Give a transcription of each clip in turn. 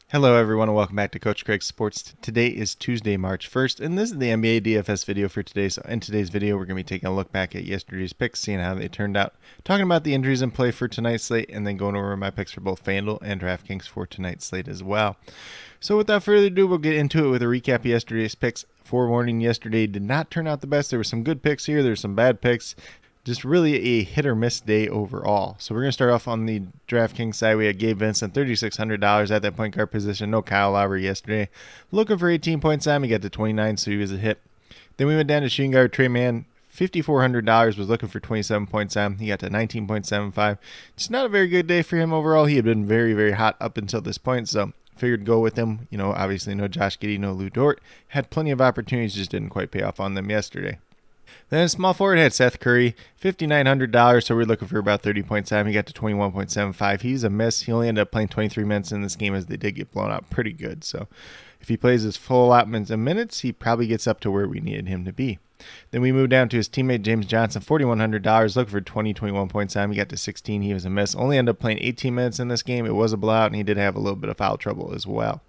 Hello everyone and welcome back to Coach Craig Sports. Today is Tuesday, March 1st, and this is the NBA DFS video for today. So in today's video, we're going to be taking a look back at yesterday's picks, seeing how they turned out, talking about the injuries in play for tonight's slate, and then going over my picks for both FanDuel and DraftKings for tonight's slate as well. So without further ado, we'll get into it with a recap of yesterday's picks. Forewarning, yesterday did not turn out the best. There were some good picks here, there's some bad picks. Just really a hit or miss day overall. So we're going to start off on the DraftKings side. We had Gabe Vincent, $3,600 at that point guard position. No Kyle Lowry yesterday. Looking for 18 points on. He got to 29, so he was a hit. Then we went down to shooting guard Trey Mann. $5,400, was looking for 27 points on. He got to 19.75. It's not a very good day for him overall. He had been very, very hot up until this point, so figured go with him. You know, obviously no Josh Giddey, no Lou Dort. Had plenty of opportunities, just didn't quite pay off on them yesterday. Then small forward had Seth Curry, $5,900, so we're looking for about 30 points time. He got to 21.75. He's a miss. He only ended up playing 23 minutes in this game as they did get blown out pretty good. So if he plays his full allotments of minutes, he probably gets up to where we needed him to be. Then we moved down to his teammate James Johnson, $4,100, looking for 21 points time. He got to 16. He was a miss. Only ended up playing 18 minutes in this game. It was a blowout, and he did have a little bit of foul trouble as well.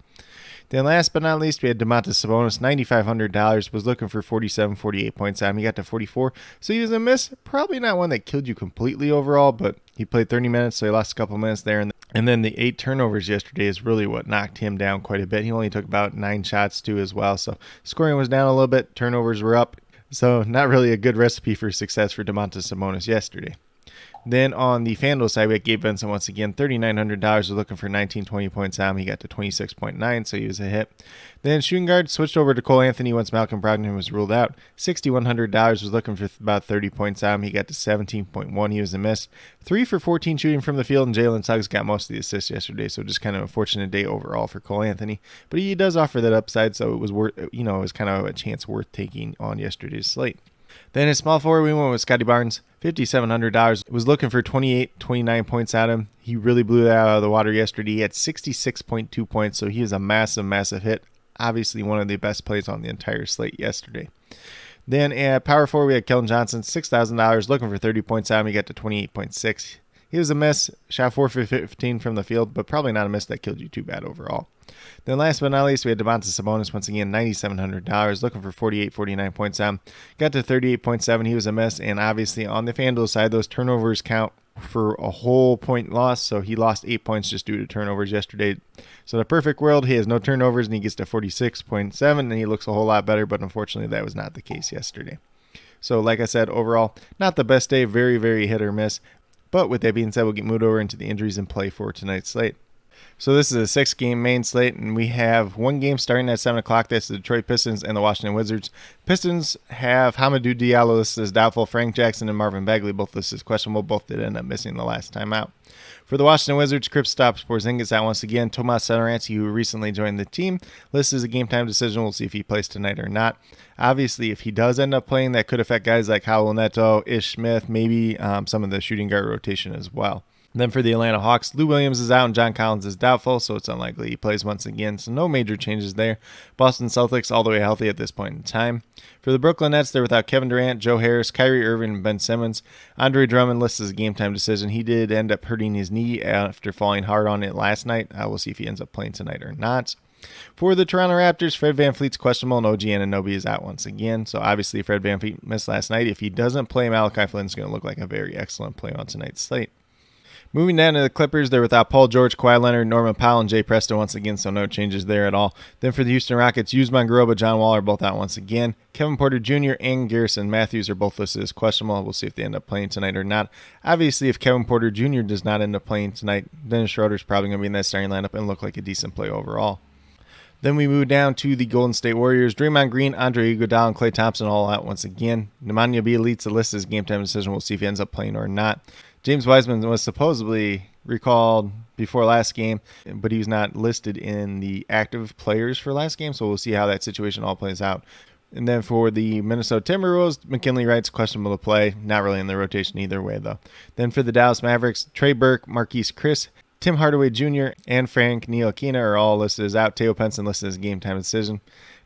Then last but not least, we had Domantas Sabonis, $9,500, was looking for 48 points time. He got to 44, so he was a miss. Probably not one that killed you completely overall, but he played 30 minutes, so he lost a couple minutes there. And then the 8 turnovers yesterday is really what knocked him down quite a bit. He only took about 9 shots too as well, so scoring was down a little bit. Turnovers were up, so not really a good recipe for success for Domantas Sabonis yesterday. Then on the FanDuel side, we had Gabe Vincent once again, $3,900, was looking for 19-20 points out. He got to 26.9, so he was a hit. Then shooting guard switched over to Cole Anthony once Malcolm Brogdon was ruled out. $6,100, was looking for about 30 points out. He got to 17.1. He was a miss. 3 for 14 shooting from the field, and Jalen Suggs got most of the assists yesterday, so just kind of a fortunate day overall for Cole Anthony. But he does offer that upside, so it was it was kind of a chance worth taking on yesterday's slate. Then his small forward, we went with Scotty Barnes, $5,700, was looking for 29 points at him. He really blew that out of the water yesterday. He had 66.2 points, so he is a massive, massive hit. Obviously one of the best plays on the entire slate yesterday. Then at power forward, we had Keldon Johnson, $6,000, looking for 30 points at him. He got to 28.6. He was a miss, shot 4 for 15 from the field, but probably not a miss that killed you too bad overall. Then last but not least, we had Domantas Sabonis once again, $9,700, looking for 49 points out. Got to 38.7. He was a miss, and obviously on the FanDuel side, those turnovers count for a whole point loss, so he lost 8 points just due to turnovers yesterday. So in a perfect world, he has no turnovers, and he gets to 46.7, and he looks a whole lot better, but unfortunately that was not the case yesterday. So like I said, overall, not the best day, very, very hit or miss. But with that being said, we'll get moved over into the injuries in play for tonight's slate. So this is a 6-game main slate, and we have one game starting at 7 o'clock. That's the Detroit Pistons and the Washington Wizards. Pistons have Hamidou Diallo listed as doubtful. Frank Jackson and Marvin Bagley both listed as questionable. Both did end up missing the last time out. For the Washington Wizards, Kristaps Porzingis out once again. Tomas Satoransky, who recently joined the team, listed as a game-time decision. We'll see if he plays tonight or not. Obviously, if he does end up playing, that could affect guys like Raul Neto, Ish Smith, maybe some of the shooting guard rotation as well. Then for the Atlanta Hawks, Lou Williams is out and John Collins is doubtful, so it's unlikely he plays once again. So no major changes there. Boston Celtics all the way healthy at this point in time. For the Brooklyn Nets, they're without Kevin Durant, Joe Harris, Kyrie Irving, and Ben Simmons. Andre Drummond lists as a game-time decision. He did end up hurting his knee after falling hard on it last night. We'll see if he ends up playing tonight or not. For the Toronto Raptors, Fred VanVleet's questionable, and OG Anunoby is out once again. So obviously Fred VanVleet missed last night. If he doesn't play, Malachi Flynn's going to look like a very excellent play on tonight's slate. Moving down to the Clippers, they're without Paul George, Kawhi Leonard, Norman Powell, and Jay Preston once again, so no changes there at all. Then for the Houston Rockets, Usman Garuba, John Wall are both out once again. Kevin Porter Jr. and Garrison Matthews are both listed as questionable. We'll see if they end up playing tonight or not. Obviously, if Kevin Porter Jr. does not end up playing tonight, Dennis Schroeder's probably going to be in that starting lineup and look like a decent play overall. Then we move down to the Golden State Warriors. Draymond Green, Andre Iguodala, and Klay Thompson all out once again. Nemanja Bjelica lists as game-time decision. We'll see if he ends up playing or not. James Wiseman was supposedly recalled before last game, but he was not listed in the active players for last game, so we'll see how that situation all plays out. And then for the Minnesota Timberwolves, McKinley Wright's questionable to play. Not really in the rotation either way, though. Then for the Dallas Mavericks, Trey Burke, Marquise Chris, Tim Hardaway Jr., and Frank Ntilikina are all listed as out. Teo Pinson listed as game time decision.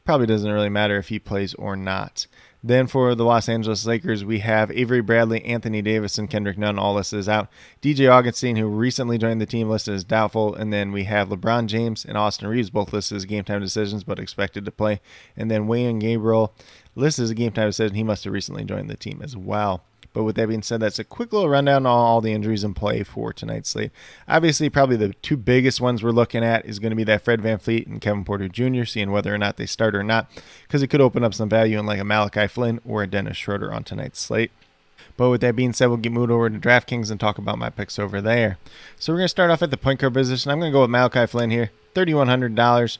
Probably doesn't really matter if he plays or not. Then for the Los Angeles Lakers, we have Avery Bradley, Anthony Davis, and Kendrick Nunn all listed as out. DJ Augustine, who recently joined the team, listed as doubtful. And then we have LeBron James and Austin Reeves, both listed as game time decisions, but expected to play. And then Wayne Gabriel, listed as a game time decision. He must have recently joined the team as well. But with that being said, that's a quick little rundown on all the injuries in play for tonight's slate. Obviously, probably the two biggest ones we're looking at is going to be that Fred VanVleet and Kevin Porter Jr., seeing whether or not they start or not, because it could open up some value in like a Malachi Flynn or a Dennis Schroeder on tonight's slate. But with that being said, we'll get moved over to DraftKings and talk about my picks over there. So we're going to start off at the point guard position. I'm going to go with Malachi Flynn here, $3,100,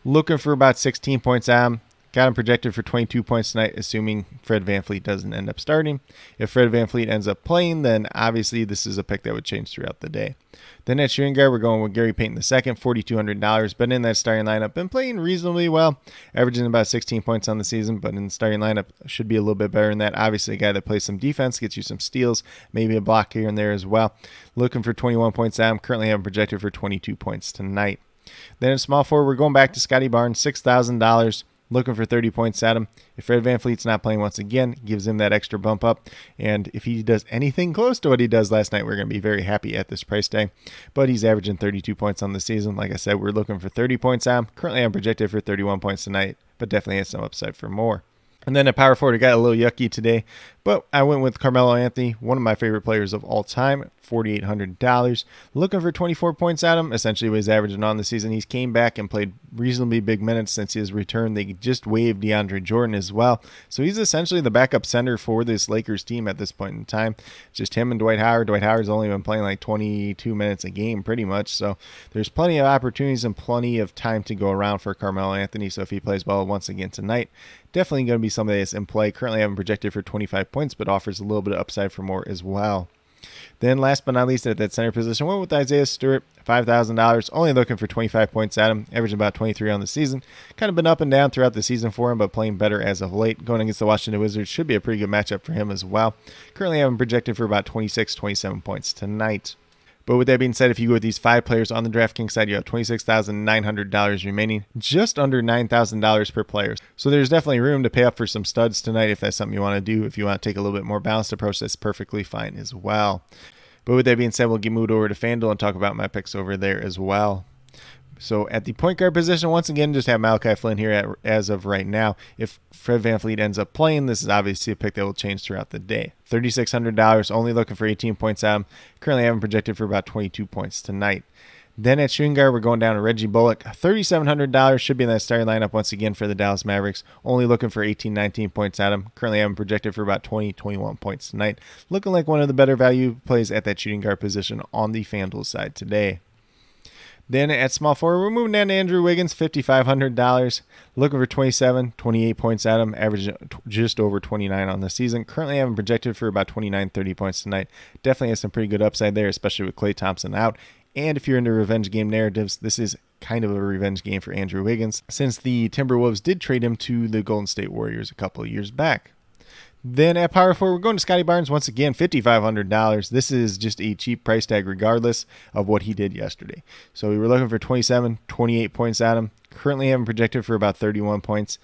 looking for about 16 points out. Got him projected for 22 points tonight, assuming Fred VanVleet doesn't end up starting. If Fred VanVleet ends up playing, then obviously this is a pick that would change throughout the day. Then at shooting guard, we're going with Gary Payton II, $4,200. Been in that starting lineup, been playing reasonably well, averaging about 16 points on the season, but in the starting lineup should be a little bit better than that. Obviously, a guy that plays some defense, gets you some steals, maybe a block here and there as well. Looking for 21 points out. I'm currently having projected for 22 points tonight. Then at small forward, we're going back to Scotty Barnes, $6,000. Looking for 30 points at him. If Fred VanVleet's not playing once again, gives him that extra bump up. And if he does anything close to what he does last night, we're going to be very happy at this price tag. But he's averaging 32 points on the season. Like I said, we're looking for 30 points at him. Currently, I'm projected for 31 points tonight, but definitely has some upside for more. And then at power forward, it got a little yucky today, but I went with Carmelo Anthony, one of my favorite players of all time, $4,800. Looking for 24 points at him, essentially what he's averaging on the season. He's came back and played reasonably big minutes since his return. They just waived DeAndre Jordan as well. So he's essentially the backup center for this Lakers team at this point in time. Just him and Dwight Howard. Dwight Howard's only been playing like 22 minutes a game pretty much. So there's plenty of opportunities and plenty of time to go around for Carmelo Anthony. So if he plays well once again tonight, definitely going to be somebody that's in play. Currently I haven't projected for 25 points, but offers a little bit of upside for more as well. Then last but not least, at that center position, went with Isaiah Stewart, $5,000. Only looking for 25 points at him, averaging about 23 on the season. Kind of been up and down throughout the season for him, but playing better as of late. Going against the Washington Wizards should be a pretty good matchup for him as well. Currently having projected for about 26, 27 points tonight. But with that being said, if you go with these 5 players on the DraftKings side, you have $26,900 remaining, just under $9,000 per player. So there's definitely room to pay up for some studs tonight if that's something you want to do. If you want to take a little bit more balanced approach, that's perfectly fine as well. But with that being said, we'll get moved over to FanDuel and talk about my picks over there as well. So at the point guard position, once again, just have Malachi Flynn here as of right now. If Fred VanVleet ends up playing, this is obviously a pick that will change throughout the day. $3,600, only looking for 18 points out. Currently having projected for about 22 points tonight. Then at shooting guard, we're going down to Reggie Bullock. $3,700, should be in that starting lineup once again for the Dallas Mavericks. Only looking for 18, 19 points at him. Currently having projected for about 20, 21 points tonight. Looking like one of the better value plays at that shooting guard position on the FanDuel side today. Then at small forward, we're moving down to Andrew Wiggins, $5,500. Looking for 27, 28 points at him, averaging just over 29 on the season. Currently having projected for about 29, 30 points tonight. Definitely has some pretty good upside there, especially with Klay Thompson out. And if you're into revenge game narratives, this is kind of a revenge game for Andrew Wiggins, since the Timberwolves did trade him to the Golden State Warriors a couple of years back. Then at power forward, we're going to Scotty Barnes once again, $5,500. This is just a cheap price tag regardless of what he did yesterday. So we were looking for 27, 28 points at him. Currently having projected for about 31 points.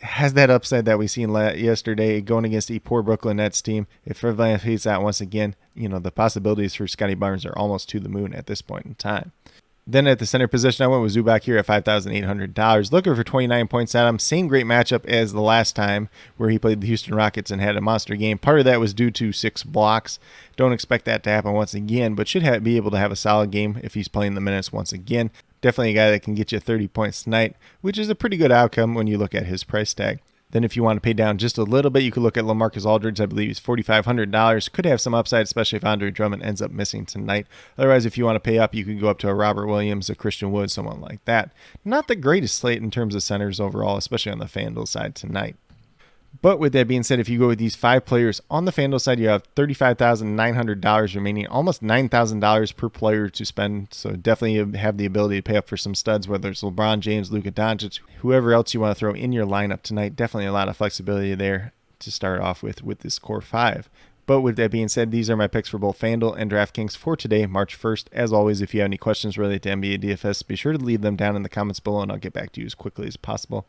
Has that upside that we seen yesterday going against a poor Brooklyn Nets team. If Fred VanVleet's out once again, the possibilities for Scotty Barnes are almost to the moon at this point in time. Then at the center position, I went with Zubac here at $5,800. Looking for 29 points at him. Same great matchup as the last time where he played the Houston Rockets and had a monster game. Part of that was due to 6 blocks. Don't expect that to happen once again, but should be able to have a solid game if he's playing the minutes once again. Definitely a guy that can get you 30 points tonight, which is a pretty good outcome when you look at his price tag. Then if you want to pay down just a little bit, you could look at LaMarcus Aldridge. I believe he's $4,500. Could have some upside, especially if Andre Drummond ends up missing tonight. Otherwise, if you want to pay up, you could go up to a Robert Williams, a Christian Wood, someone like that. Not the greatest slate in terms of centers overall, especially on the FanDuel side tonight. But with that being said, if you go with these 5 players on the FanDuel side, you have $35,900 remaining, almost $9,000 per player to spend. So definitely have the ability to pay up for some studs, whether it's LeBron James, Luka Doncic, whoever else you want to throw in your lineup tonight. Definitely a lot of flexibility there to start off with this core 5. But with that being said, these are my picks for both FanDuel and DraftKings for today, March 1st. As always, if you have any questions related to NBA DFS, be sure to leave them down in the comments below and I'll get back to you as quickly as possible.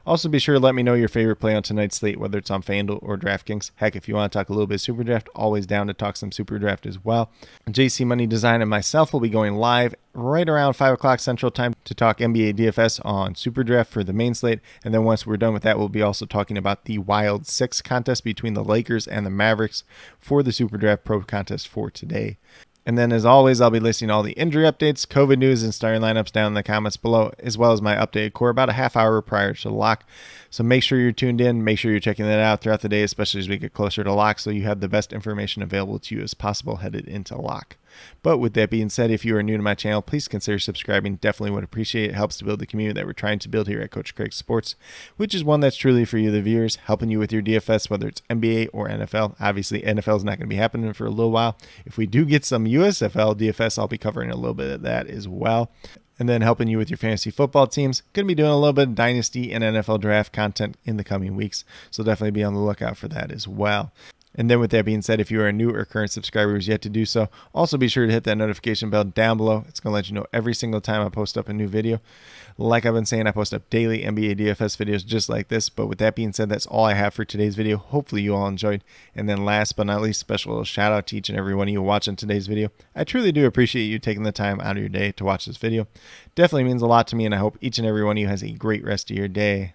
Also, be sure to let me know your favorite play on tonight's slate, whether it's on FanDuel or DraftKings. Heck, if you want to talk a little bit of Super Draft, always down to talk some Super Draft as well. JC Money Design and myself will be going live right around 5 o'clock Central Time to talk NBA DFS on Super Draft for the main slate. And then once we're done with that, we'll be also talking about the Wild 6 contest between the Lakers and the Mavericks for the Super Draft Pro contest for today. And then, as always, I'll be listing all the injury updates, COVID news, and starting lineups down in the comments below, as well as my updated core about a half hour prior to the lock. So make sure you're tuned in. Make sure you're checking that out throughout the day, especially as we get closer to lock, so you have the best information available to you as possible headed into lock. But with that being said, if you are new to my channel, please consider subscribing. Definitely would appreciate it. It helps to build the community that we're trying to build here at Coach Craig Sports, which is one that's truly for you, the viewers, helping you with your DFS, whether it's NBA or NFL. Obviously, NFL is not going to be happening for a little while. If we do get some USFL DFS, I'll be covering a little bit of that as well. And then helping you with your fantasy football teams. Going to be doing a little bit of Dynasty and NFL Draft content in the coming weeks, so definitely be on the lookout for that as well. And then with that being said, if you are a new or current subscriber who's yet to do so, also be sure to hit that notification bell down below. It's going to let you know every single time I post up a new video. Like I've been saying, I post up daily NBA DFS videos just like this. But with that being said, that's all I have for today's video. Hopefully you all enjoyed. And then last but not least, special shout out to each and every one of you watching today's video. I truly do appreciate you taking the time out of your day to watch this video. Definitely means a lot to me, and I hope each and every one of you has a great rest of your day.